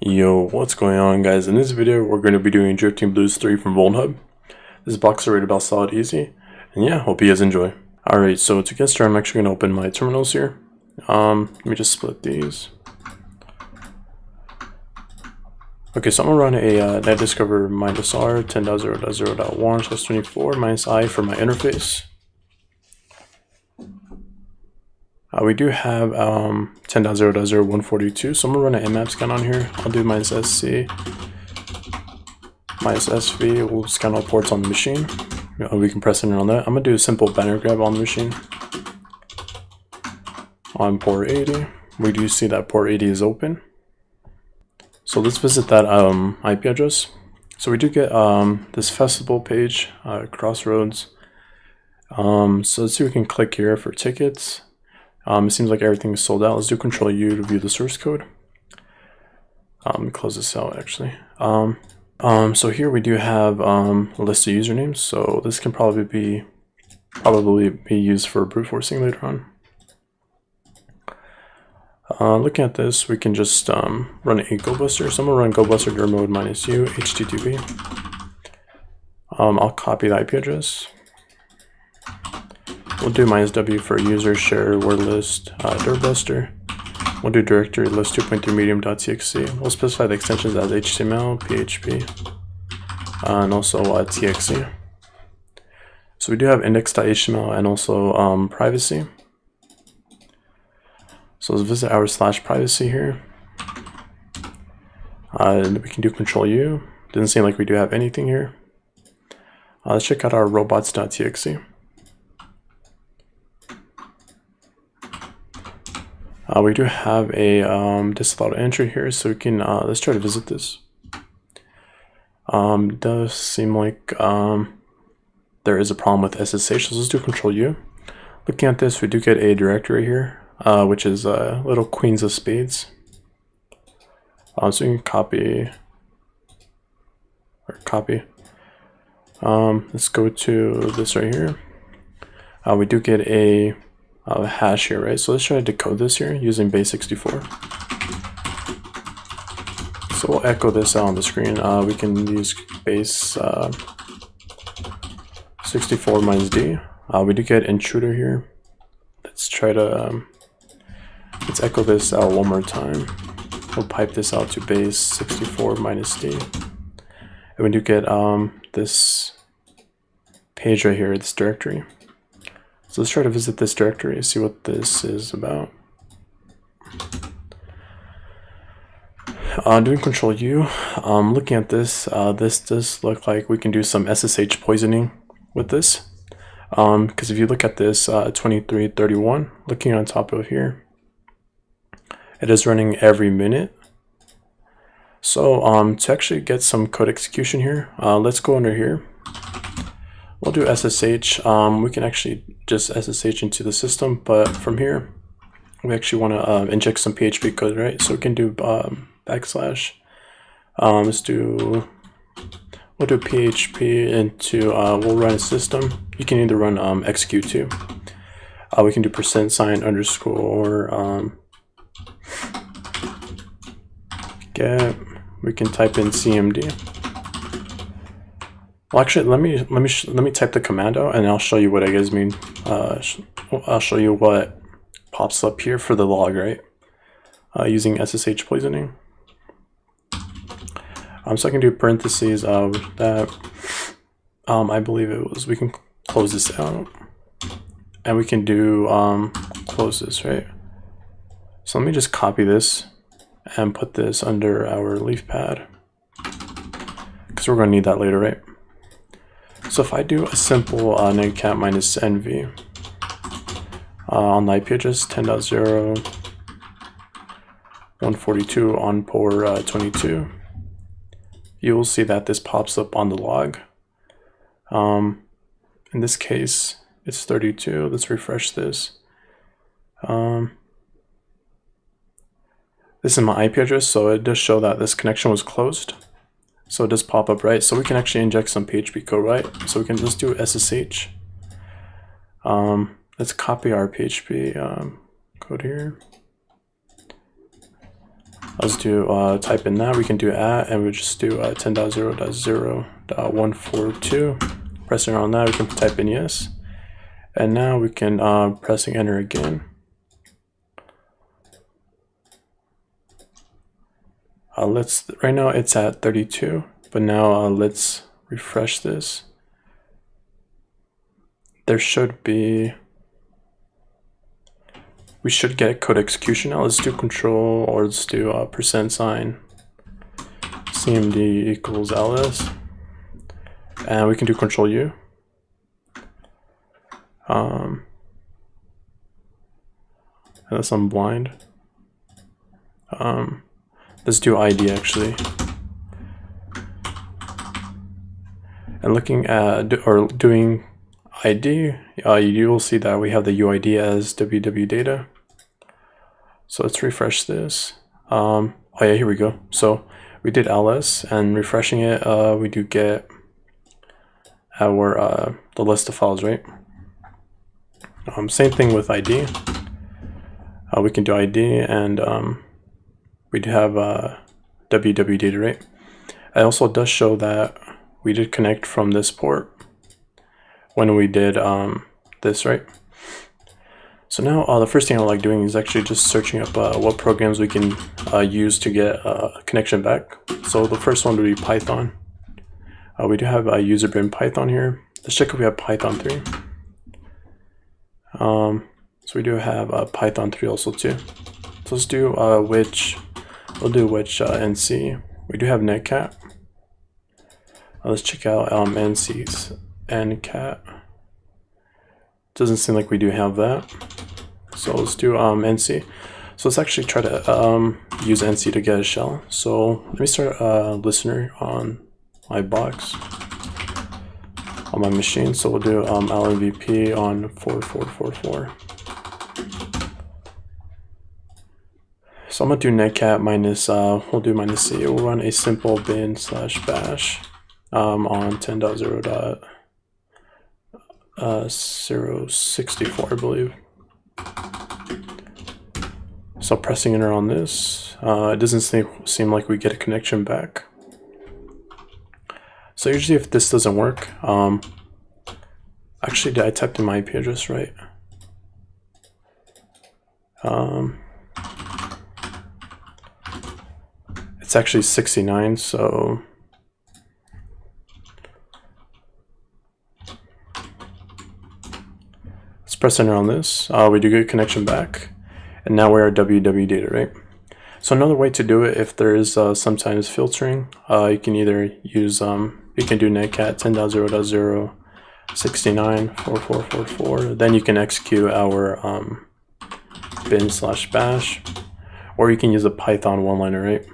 Yo, what's going on, guys? In this video, we're going to be doing DriftingBlues 3 from VulnHub. This box is rated about solid easy, and yeah, hope you guys enjoy. Alright, so to get started, I'm actually going to open my terminals here. Let me just split these. Okay, so I'm going to run a netdiscover -r 10.0.0.1/24 -i for my interface. We do have 10.0.0.142, so I'm going to run an mmap scan on here. I'll do -sc, -sv, we'll scan all ports on the machine. We can press enter on that. I'm going to do a simple banner grab on the machine. On port 80, we do see that port 80 is open. So let's visit that IP address. So we do get this festival page, Crossroads. So let's see if we can click here for tickets. It seems like everything is sold out. Let's do Control U to view the source code. Let me close this out actually. So here we do have a list of usernames. So this can probably be used for brute forcing later on. Looking at this, we can just run a GoBuster. So I'm gonna run GoBuster dir mode -u HTTP. I'll copy the IP address. We'll do -w for user share word list dirbuster. We'll do directory list 2.3 medium.txt. We'll specify the extensions as HTML, PHP, and also txt. So we do have index.html and also privacy. So let's visit our /privacy here. We can do Control U. Doesn't seem like we do have anything here. Let's check out our robots.txt. We do have a disallowed entry here, so we can let's try to visit this. Does seem like there is a problem with SSH, so let's do Control U. Looking at this, we do get a directory here, which is little Queens of Spades. So you can copy. Let's go to this right here. We do get a hash here, right? So let's try to decode this here using base64. So we'll echo this out on the screen. We can use base 64 -d. We do get intruder here. Let's try to let's echo this out one more time. We'll pipe this out to base 64 -d, and we do get this page right here, this directory. So let's try to visit this directory and see what this is about. Doing Control U, looking at this, this does look like we can do some SSH poisoning with this. Because if you look at this 2331, looking on top of here, it is running every minute. So to actually get some code execution here, let's go under here. We'll do SSH. We can actually just SSH into the system, but from here, we actually want to inject some PHP code, right? So we can do backslash. We'll do PHP into, we'll run a system. You can either run execute too. We can do %_ get. We can type in cmd. Well, actually, let me type the command out, and I'll show you what I guys mean. I'll show you what pops up here for the log, right? Using SSH poisoning. So I can do parentheses that. I believe it was. We can close this out, and we can do close this, right? So let me just copy this and put this under our leaf pad, because we're going to need that later, right? So if I do a simple netcat -nv on the IP address 10.0.142 on port 22, you will see that this pops up on the log. In this case, it's 32. Let's refresh this. This is my IP address, so it does show that this connection was closed. So it does pop up, right? So we can actually inject some PHP code, right? So we can just do SSH. Let's copy our PHP code here. Let's do type in that. We can do at, and we just do 10.0.0.142. Pressing on that, we can type in yes. And now we can pressing enter again. Right now it's at 32, but now let's refresh this. There should be, we should get code execution now. Let's do control, or let's do %, cmd equals ls, and we can do control U. Unless I'm blind. Let's do ID actually. And looking at, or doing ID, you will see that we have the UID as www.data. So let's refresh this. Oh yeah, here we go. So we did ls, and refreshing it, we do get our the list of files, right? Same thing with ID. We can do ID, and we do have www.data, right? It also does show that we did connect from this port when we did this, right? So now the first thing I like doing is actually just searching up what programs we can use to get a connection back. So the first one would be Python. We do have a user bin Python here. Let's check if we have Python 3. So we do have Python 3 also too. So let's do which nc. We do have netcat. Let's check out nc's ncat. Doesn't seem like we do have that. So let's do nc. So let's actually try to use nc to get a shell. So let me start a listener on my box, on my machine. So we'll do lmvp on 4444. So I'm gonna do netcat minus, we'll do -c. We'll run a simple bin/bash on 10.0.064, I believe. So pressing enter on this, it doesn't seem like we get a connection back. So usually if this doesn't work, actually did I type in my IP address right? It's actually 69, so let's press enter on this. We do get a connection back, and now we're at www.data, right? So another way to do it, if there is sometimes filtering, you can either use, you can do netcat 10.0.0694444, then you can execute our bin/bash, or you can use a Python one-liner, right?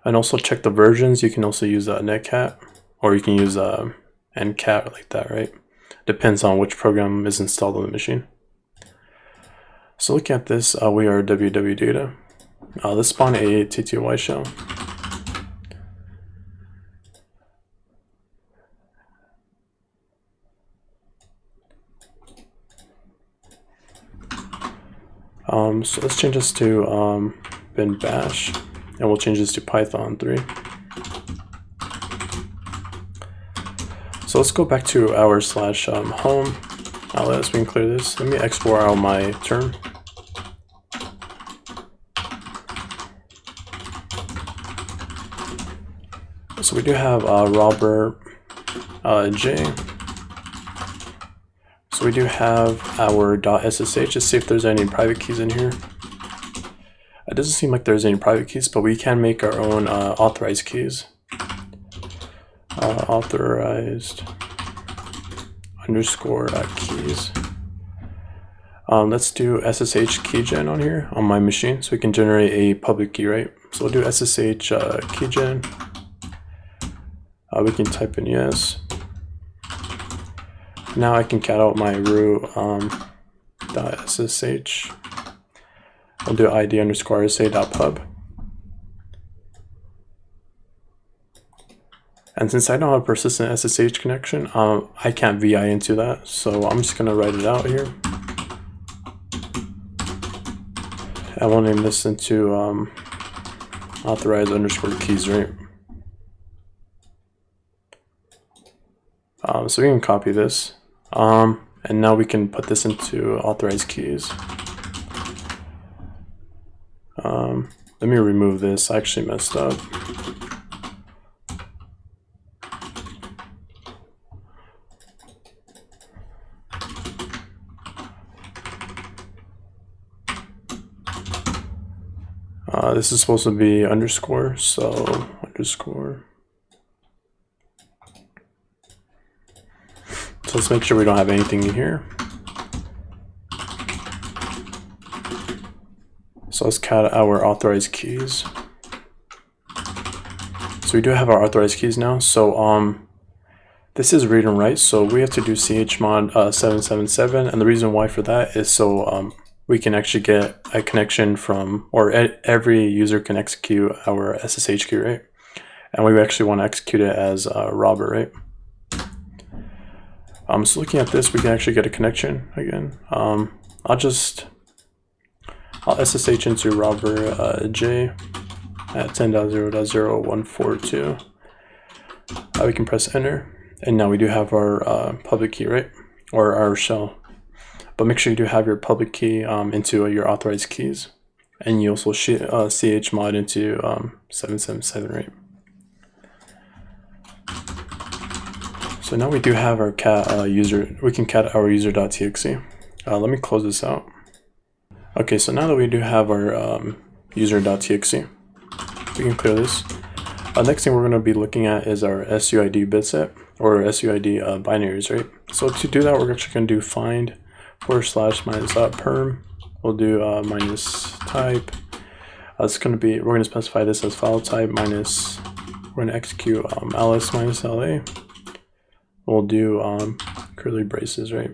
And also check the versions. You can also use netcat, or you can use ncat like that, right? Depends on which program is installed on the machine. So looking at this, we are www.data. Let's spawn a TTY shell. So let's change this to bin bash, and we'll change this to Python 3. So let's go back to our /home. Let's we can clear this. Let me export out my term. So we do have Robert J. So we do have our .ssh. Just see if there's any private keys in here. It doesn't seem like there's any private keys, but we can make our own authorized keys. Authorized _keys. Let's do SSH keygen on here on my machine, so we can generate a public key, right? So we'll do SSH keygen. We can type in yes. Now I can cat out my root .ssh. I'll do id _sa.pub. And since I don't have a persistent SSH connection, I can't VI into that, so I'm just gonna write it out here. I will name this into authorize underscore keys, right? So we can copy this, and now we can put this into authorize keys. Let me remove this. I actually messed up. This is supposed to be underscore, so underscore. So let's make sure we don't have anything in here. So let's cat our authorized keys. So we do have our authorized keys now. So this is read and write, so we have to do chmod 777, and the reason why for that is so we can actually get a connection from, or every user can execute our SSH key, right? And we actually want to execute it as Robert, right? So looking at this, we can actually get a connection again. I'll SSH into Robert J at 10.0.0.142. We can press enter, and now we do have our public key, right? Or our shell. But make sure you do have your public key into your authorized keys, and you also chmod into 777, right? So now we do have our cat user. We can cat our user.txt. Let me close this out. Okay, so now that we do have our user.txt, we can clear this. Next thing we're going to be looking at is our SUID bitset, or SUID binaries, right? So to do that, we're actually going to do find /-perm. We'll do minus type. It's going to be, we're going to specify this as file type minus, we're going to execute ls minus la. We'll do curly braces, right?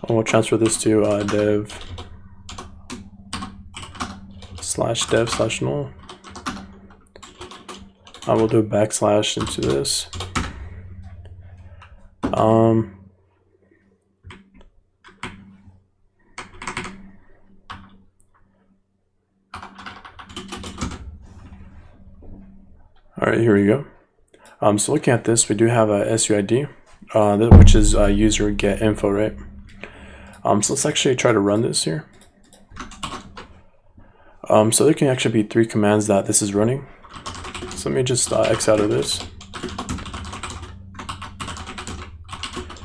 And we'll transfer this to dev/dev/null. We'll do a backslash into this. All right, here we go. So looking at this, we do have a SUID, which is user get info, right? So let's actually try to run this here. So there can actually be 3 commands that this is running. So let me just X out of this.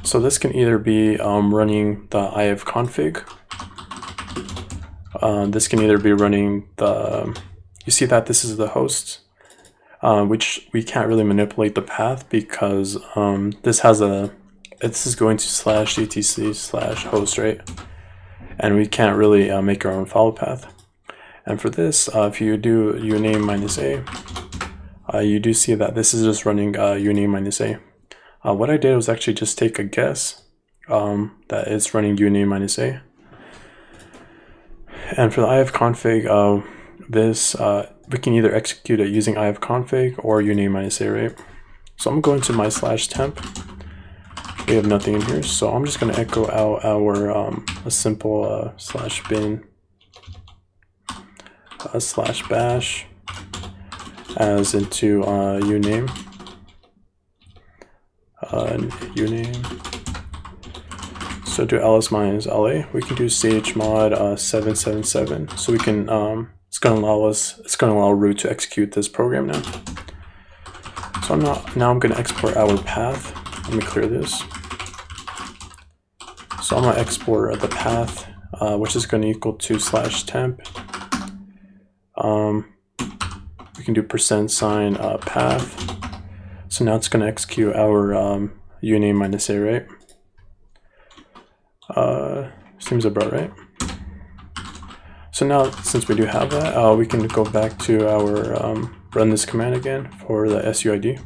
So this can either be running the ifconfig. This can either be running the, you see that this is the host, which we can't really manipulate the path because this has this is going to /etc/host, right? And we can't really make our own follow path. And for this, if you do uname -a, you do see that this is just running uname -a. What I did was actually just take a guess that it's running uname -a. And for the ifconfig, this we can either execute it using ifconfig or uname -a, right? So I'm going to my /temp. We have nothing in here, so I'm just going to echo out our a simple /bin /bash as into uname uname. So do ls minus la. We can do chmod 777. So we can it's going to allow root to execute this program now. So I'm going to export our path. Let me clear this. So I'm going to export the path, which is going to equal to /temp. We can do %sign path. So now it's going to execute our uname -a, right? Seems about right. So now, since we do have that, we can go back to our run this command again for the SUID.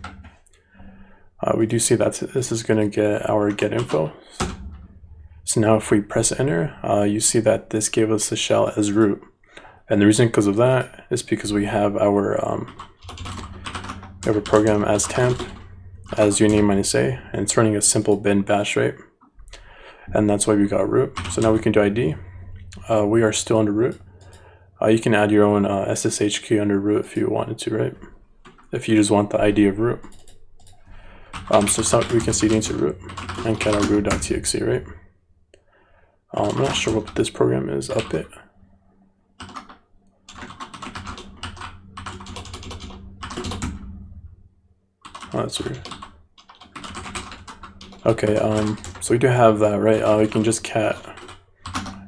We do see that this is going to get our get info. So now if we press enter, you see that this gave us the shell as root. And the reason because of that is because we have our program as temp, as uname -a, and it's running a simple bin bash, right? And that's why we got root. So now we can do ID. We are still under root. You can add your own SSH key under root if you wanted to, right? If you just want the ID of root. So we can cd into root and get our root.txt, right? I'm not sure what this program is, upit. Oh, that's weird. Okay, so we do have that, right? We can just cat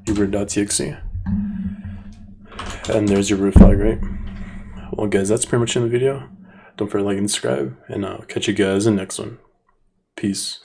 your root.txt. And there's your root flag, right? Well, guys, that's pretty much in the video. Don't forget to like and subscribe, and I'll catch you guys in the next one. Peace.